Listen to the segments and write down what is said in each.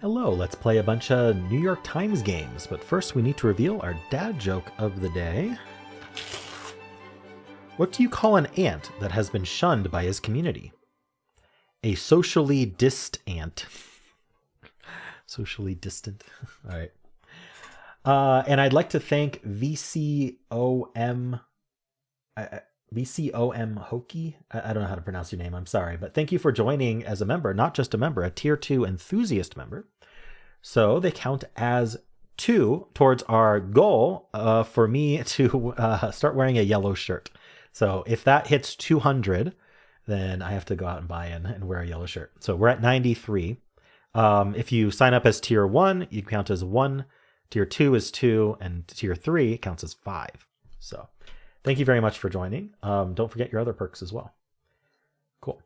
Hello, let's play a bunch of New York Times games, but first we need to reveal our dad joke of the day. What do you call an ant that has been shunned by his community? A socially ant. Socially distant. All right. And I'd like to thank VCOM Hoki. I don't know how to pronounce your name. I'm sorry, but thank you for joining as a member, not just a member, a tier 2 enthusiast member. So they count as 2 towards our goal for me to start wearing a yellow shirt. So if that hits 200, then I have to go out and buy in and wear a yellow shirt. So we're at 93. If you sign up as tier 1, you count as 1. Tier 2 is 2, and tier 3 counts as 5. So thank you very much for joining. Don't forget your other perks as well. Cool.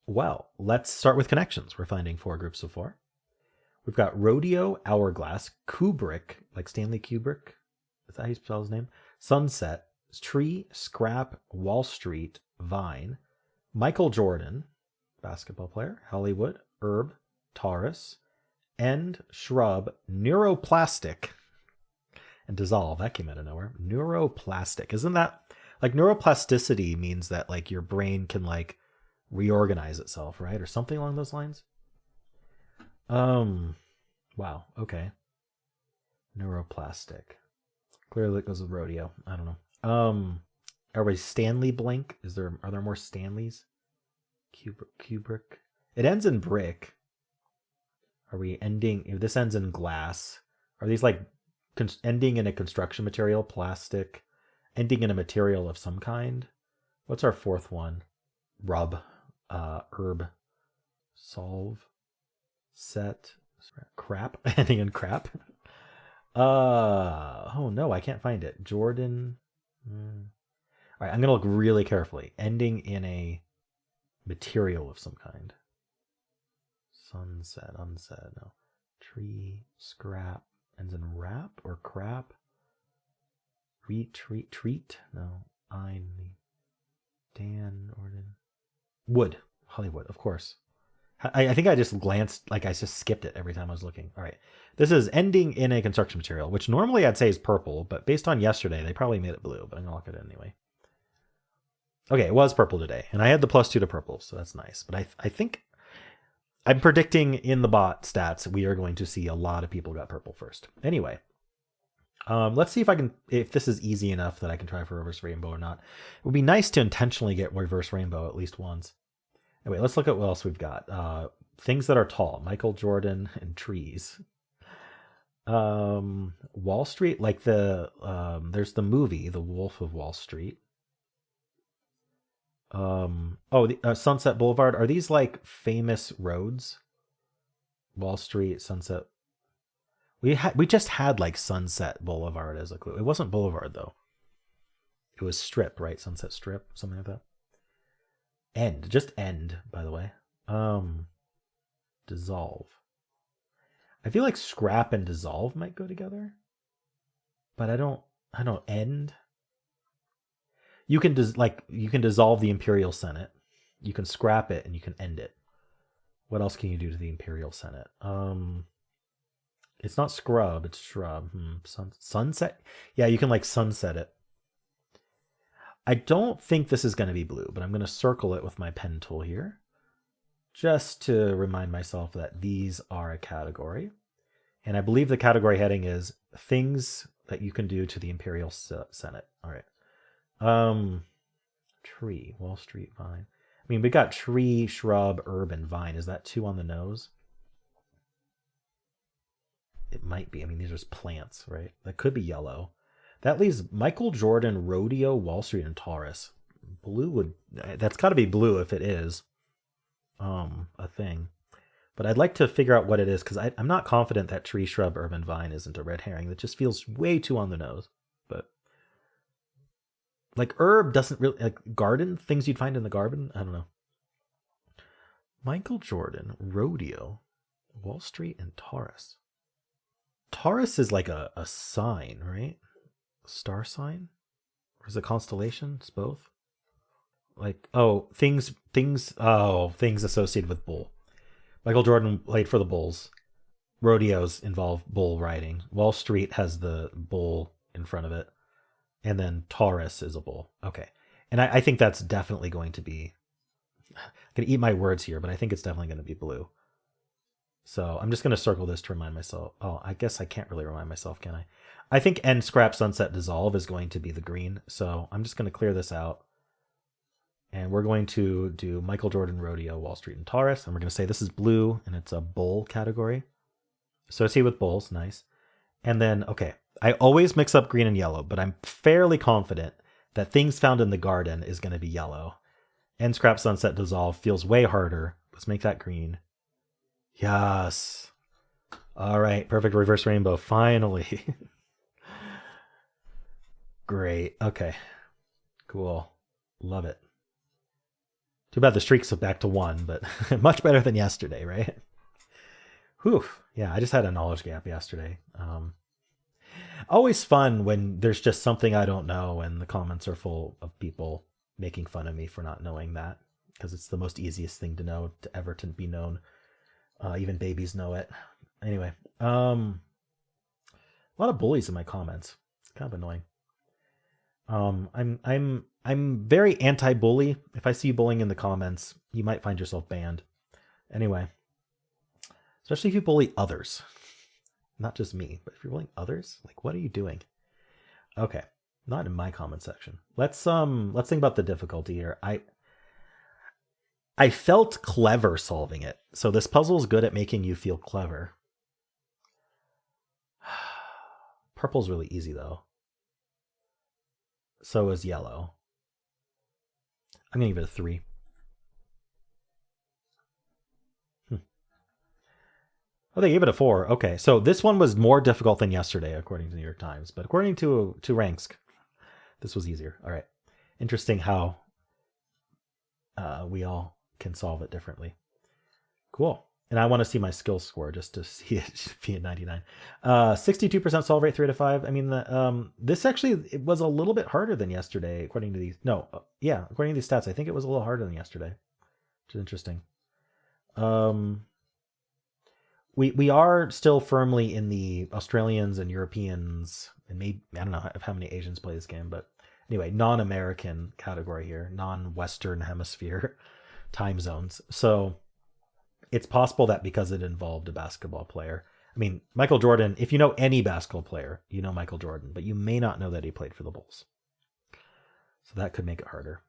Well, let's start with connections. We're finding 4 groups of 4. We've got Rodeo, Hourglass, Kubrick, like Stanley Kubrick. Is that how you spell his name? Sunset, Tree, Scrap, Wall Street, Vine, Michael Jordan, basketball player, Hollywood, Herb, Taurus, End, Shrub, Neuroplastic, and Dissolve. That came out of nowhere. Neuroplastic. Isn't that like neuroplasticity means that like your brain can like reorganize itself, right? Or something along those lines. Wow. Okay. Neuroplastic. Clearly it goes with rodeo. I don't know. Are we Stanley blank? Are there more Stanleys? Kubrick. It ends in brick. Are we ending? If this ends in glass, are these like ending in a construction material, plastic, ending in a material of some kind? What's our 4th one? Rub, herb, solve, set, crap, ending in crap. Oh no, I can't find it. Jordan. All right, I'm gonna look really carefully. Ending in a material of some kind. Sunset, unsaid, no. Tree, scrap, ends in wrap or crap. Treat, no. Dan, Orden. Wood, Hollywood, of course. I think I just glanced, like I just skipped it every time I was looking. All right. This is ending in a construction material, which normally I'd say is purple, but based on yesterday, they probably made it blue, but I'm going to look at it anyway. Okay, it was purple today, and I had the +2 to purple, so that's nice. But I think I'm predicting in the bot stats, we are going to see a lot of people got purple first. Anyway, let's see if this is easy enough that I can try for reverse rainbow or not. It would be nice to intentionally get reverse rainbow at least once. Anyway, let's look at what else we've got. Things that are tall. Michael Jordan and trees. Wall Street, like there's the movie, The Wolf of Wall Street. Sunset Boulevard. Are these like famous roads? Wall Street, Sunset. We just had like Sunset Boulevard as a clue. It wasn't Boulevard though. It was Strip, right? Sunset Strip, something like that. Just end, by the way. Dissolve. I feel like scrap and dissolve might go together, but I don't end. You can dissolve the Imperial Senate. You can scrap it and you can end it. What else can you do to the Imperial Senate? It's not scrub, it's shrub. Sunset? Yeah, you can like sunset it. I don't think this is going to be blue, but I'm going to circle it with my pen tool here just to remind myself that these are a category. And I believe the category heading is things that you can do to the Imperial Senate. All right. Tree, Wall Street, vine. I mean, we got tree, shrub, herb, and vine. Is that 2 on the nose? It might be. I mean, these are just plants, right? That could be yellow. That leaves Michael Jordan, Rodeo, Wall Street, and Taurus. That's got to be blue if it is a thing. But I'd like to figure out what it is because I'm not confident that tree, shrub, herb, and vine isn't a red herring. That just feels way too on the nose. But like herb doesn't really, like garden, things you'd find in the garden. I don't know. Michael Jordan, Rodeo, Wall Street, and Taurus. Taurus is like a sign, right? Star sign, or is it constellation? It's both. Like things associated with bull. Michael Jordan played for the Bulls. Rodeos involve bull riding. Wall Street has the bull in front of it. And then Taurus is a bull. Okay. And I think that's definitely going to be, I'm going to eat my words here, but I think it's definitely going to be blue. So I'm just going to circle this to remind myself. Oh, I guess I can't really remind myself, can I? I think End Scrap Sunset Dissolve is going to be the green. So I'm just going to clear this out. And we're going to do Michael Jordan, Rodeo, Wall Street, and Taurus. And we're going to say this is blue, and it's a bull category. Associated with bulls, nice. And then, okay, I always mix up green and yellow, but I'm fairly confident that Things Found in the Garden is going to be yellow. End Scrap Sunset Dissolve feels way harder. Let's make that green. Yes. All right, perfect reverse rainbow, finally. Great, okay. Cool, love it. Too bad the streaks are back to 1, but much better than yesterday, right? Whew. Yeah, I just had a knowledge gap yesterday. Always fun when there's just something I don't know and the comments are full of people making fun of me for not knowing that, because it's the most easiest thing to know, to ever to be known. Even babies know it. Anyway, a lot of bullies in my comments. It's kind of annoying. I'm very anti-bully. If I see bullying in the comments, you might find yourself banned. Anyway, especially if you bully others, not just me, but if you're bullying others, like, what are you doing? Okay, not in my comment section. Let's think about the difficulty here. I felt clever solving it. So this puzzle is good at making you feel clever. Purple's really easy though. So is yellow. I'm gonna give it a 3. Oh, they gave it a 4. Okay, so this one was more difficult than yesterday, according to the New York Times. But according to Ranksk, this was easier. All right. Interesting how we all can solve it differently. Cool. And I want to see my skill score just to see it be at 99. 62% solve rate, 3 out of 5. I mean, this actually, it was a little bit harder than yesterday, according to these. No, yeah, according to these stats, I think it was a little harder than yesterday, which is interesting. We are still firmly in the Australians and Europeans, and maybe, I don't know how many Asians play this game, but anyway, non-American category here, non-Western hemisphere time zones. So it's possible that because it involved a basketball player, I mean, Michael Jordan, if you know any basketball player, you know Michael Jordan, but you may not know that he played for the Bulls. So that could make it harder.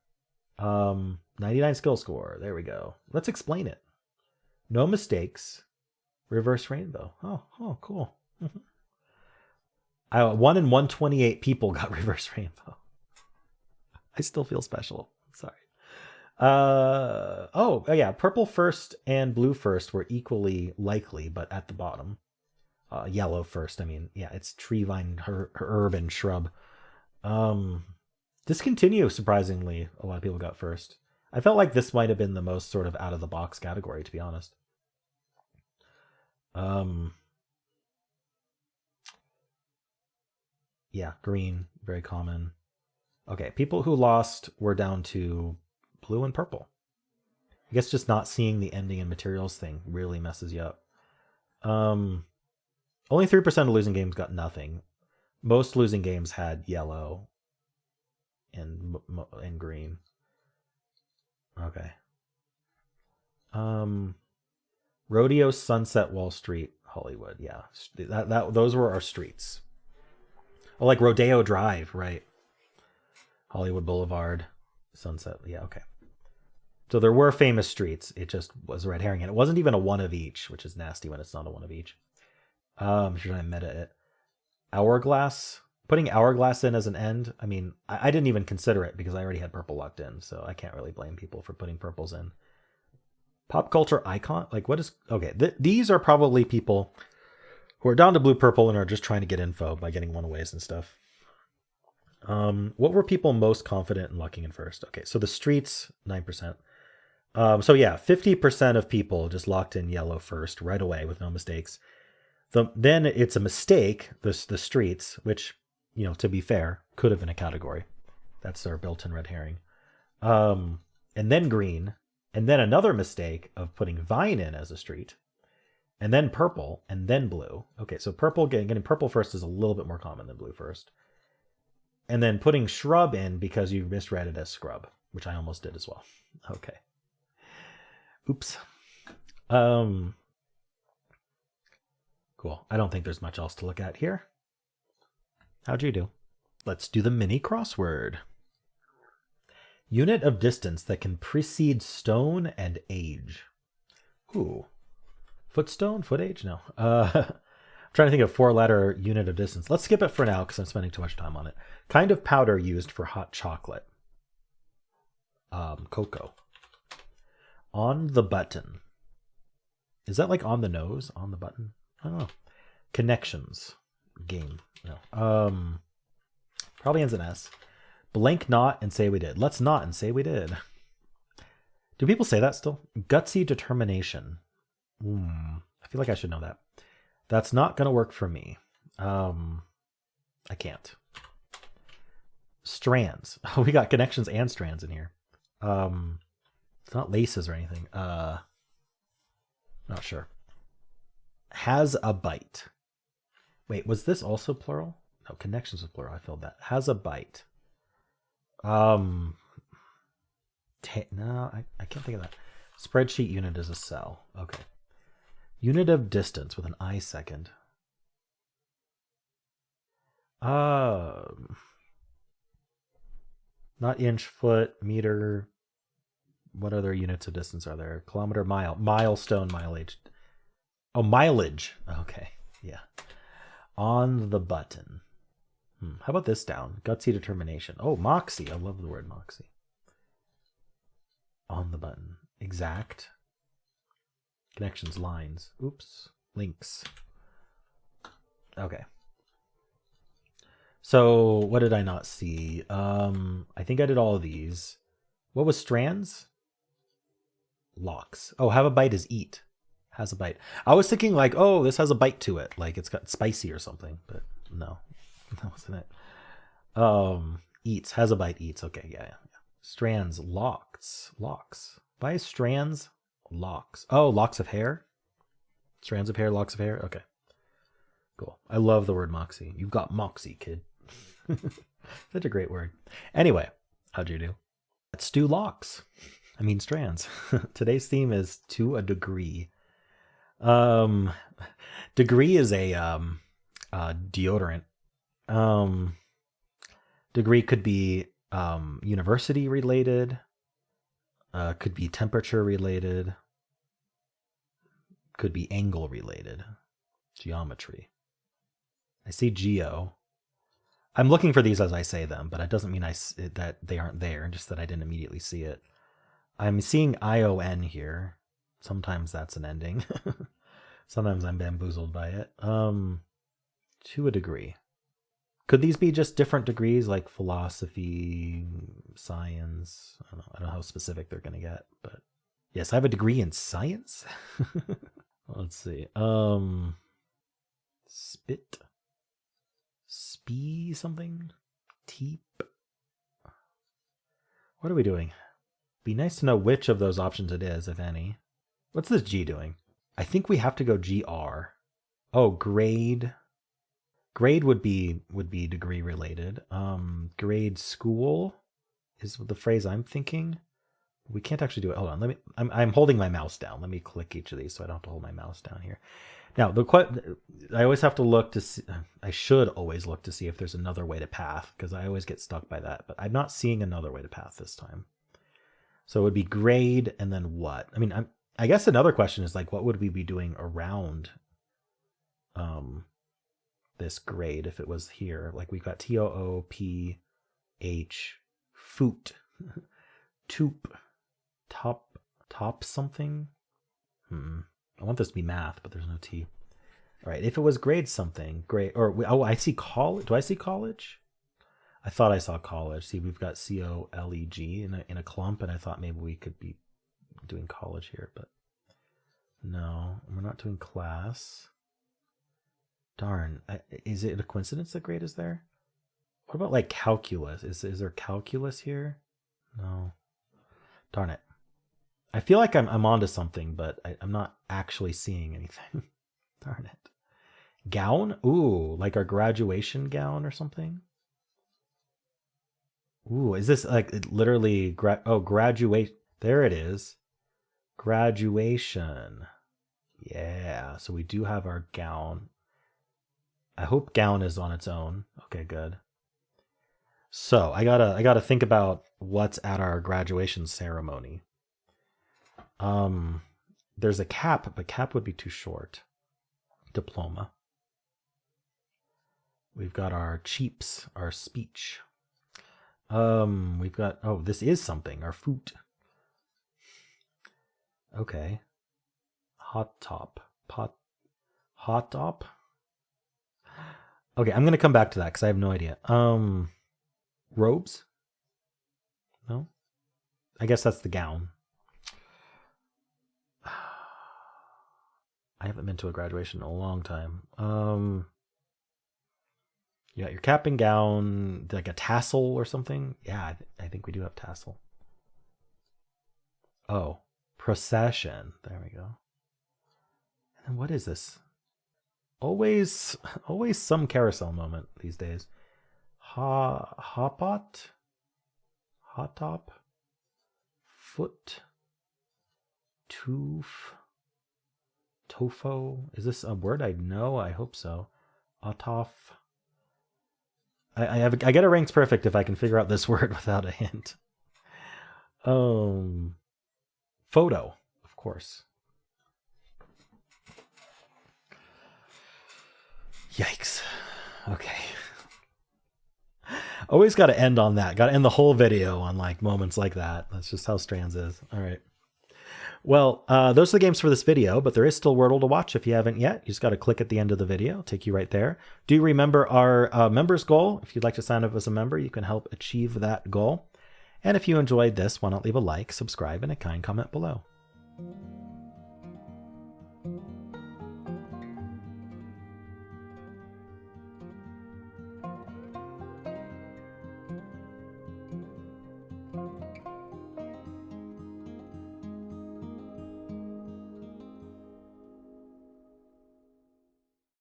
99 skill score. There we go. Let's explain it. No mistakes. Reverse rainbow. Oh, cool. 1 in 128 people got reverse rainbow. I still feel special. Sorry. Oh yeah, purple first and blue first were equally likely, but at the bottom. Yellow first. I mean, yeah, it's tree, vine, herb, and shrub. Discontinue, surprisingly, a lot of people got first. I felt like this might have been the most sort of out of the box category, to be honest. Yeah, green, very common. Okay, people who lost were down to blue and purple. I guess just not seeing the ending and materials thing really messes you up. Only 3% of losing games got nothing. Most losing games had yellow and green. Okay. Rodeo, Sunset, Wall Street, Hollywood. Yeah, those were our streets. Oh, like Rodeo Drive, right? Hollywood Boulevard, Sunset. Yeah, okay. So there were famous streets. It just was a red herring, and it wasn't even a one of each, which is nasty when it's not a one of each. Should I meta it? Hourglass. Putting Hourglass in as an end. I mean, I didn't even consider it because I already had purple locked in, so I can't really blame people for putting purples in. Pop culture icon? Like, what is... Okay, these are probably people who are down to blue purple and are just trying to get info by getting one-aways and stuff. What were people most confident in locking in first? Okay, so the streets, 9%. So yeah, 50% of people just locked in yellow first right away with no mistakes. Then it's a mistake, the streets, which, you know, to be fair, could have been a category. That's our built-in red herring. And then green, And then another mistake of putting vine in as a street, and then purple, and then blue. Okay, so purple, getting purple first is a little bit more common than blue first. And then putting shrub in because you misread it as scrub, which I almost did as well. Okay. Oops. Cool. I don't think there's much else to look at here. How'd you do? Let's do the mini crossword. Unit of distance that can precede stone and age. Ooh. Footstone? Foot age? No. I'm trying to think of 4-letter unit of distance. Let's skip it for now because I'm spending too much time on it. Kind of powder used for hot chocolate. Cocoa. On the button. Is that like on the nose? On the button? I don't know. Connections. Game. No. Probably ends in S. Blank not and say we did. Let's not and say we did. Do people say that still? Gutsy determination. I feel like I should know that. That's not going to work for me. I can't. Strands. Oh, we got connections and strands in here. It's not laces or anything. Not sure. Has a bite. Wait, was this also plural? No, connections was plural. I filled that. Has a bite. No, I can't think of that. Spreadsheet unit is a cell. Okay. Unit of distance with an I second. Not inch, foot, meter. What other units of distance are there? Kilometer, mile, milestone, mileage. Oh, mileage. Okay. Yeah. On the button. How about this down? Gutsy determination. Oh, moxie. I love the word moxie. On the button. Exact. Connections, lines. Oops. Links. Okay. So what did I not see? I think I did all of these. What was strands? Locks. Oh, have a bite is eat. Has a bite. I was thinking like, oh, this has a bite to it. Like it's got spicy or something, but no. That wasn't it. Eats. Has a bite, eats. Okay, yeah. Strands, locks. Why is strands locks? Oh, locks of hair? Strands of hair, locks of hair? Okay. Cool. I love the word moxie. You've got moxie, kid. Such a great word. Anyway, how'd you do? Let's do locks. I mean strands. Today's theme is to a degree. Degree is a deodorant. Degree could be university related, could be temperature related, could be angle related, geometry. I see geo. I'm looking for these as I say them, but it doesn't mean that they aren't there, just that I didn't immediately see it. I'm seeing ION here. Sometimes that's an ending. Sometimes I'm bamboozled by it. To a degree. Could these be just different degrees like philosophy, science? I don't know how specific they're going to get, but yes, I have a degree in science. Let's see. Spit. Spee something? Teep. What are we doing? Be nice to know which of those options it is, if any. What's this G doing? I think we have to go GR. Oh, grade. Grade would be degree related. Grade school is the phrase I'm thinking. We can't actually do it. Hold on. I'm holding my mouse down. Let me click each of these so I don't have to hold my mouse down here. Now, I always have to look to see. I should always look to see if there's another way to path because I always get stuck by that. But I'm not seeing another way to path this time. So it would be grade and then what? I mean, I guess another question is like, what would we be doing around this grade if it was here? Like we've got TOOPH, foot, toop, top something. I want this to be math, but there's no T. All right, if it was grade something, grade, or I see college. Do I see college? I thought I saw college. See, we've got COLEG in a clump, and I thought maybe we could be doing college here, but no, we're not doing class. Darn, is it a coincidence that grade is there? What about like calculus? Is there calculus here? No. Darn it. I feel like I'm onto something, but I'm not actually seeing anything. Darn it. Gown? Ooh, like our graduation gown or something? Ooh, is this like literally graduate? There it is. Graduation. Yeah, so we do have our gown. I hope gown is on its own. Okay, good. So I gotta think about what's at our graduation ceremony. Um, there's a cap, but cap would be too short. Diploma. We've got our cheaps, our speech. We've got this is something, our foot. Okay. Hot top. Hot top? Okay, I'm gonna come back to that because I have no idea. Robes? No? I guess that's the gown. I haven't been to a graduation in a long time. You got your cap and gown, like a tassel or something. Yeah, I think we do have tassel. Oh, procession. There we go. And what is this? Always some carousel moment these days. Hot top, foot, tooth, tofo. Is this a word I know? I hope so. Autof. I get it ranked perfect if I can figure out this word without a hint. Photo, of course. Yikes. Okay. Always got to end on that. Got to end the whole video on like moments like that. That's just how Strands is. All right. Well, those are the games for this video, but there is still Wordle to watch if you haven't yet. You just got to click at the end of the video. It'll take you right there. Do remember our members goal. If you'd like to sign up as a member, you can help achieve that goal. And if you enjoyed this, why not leave a like, subscribe, and a kind comment below.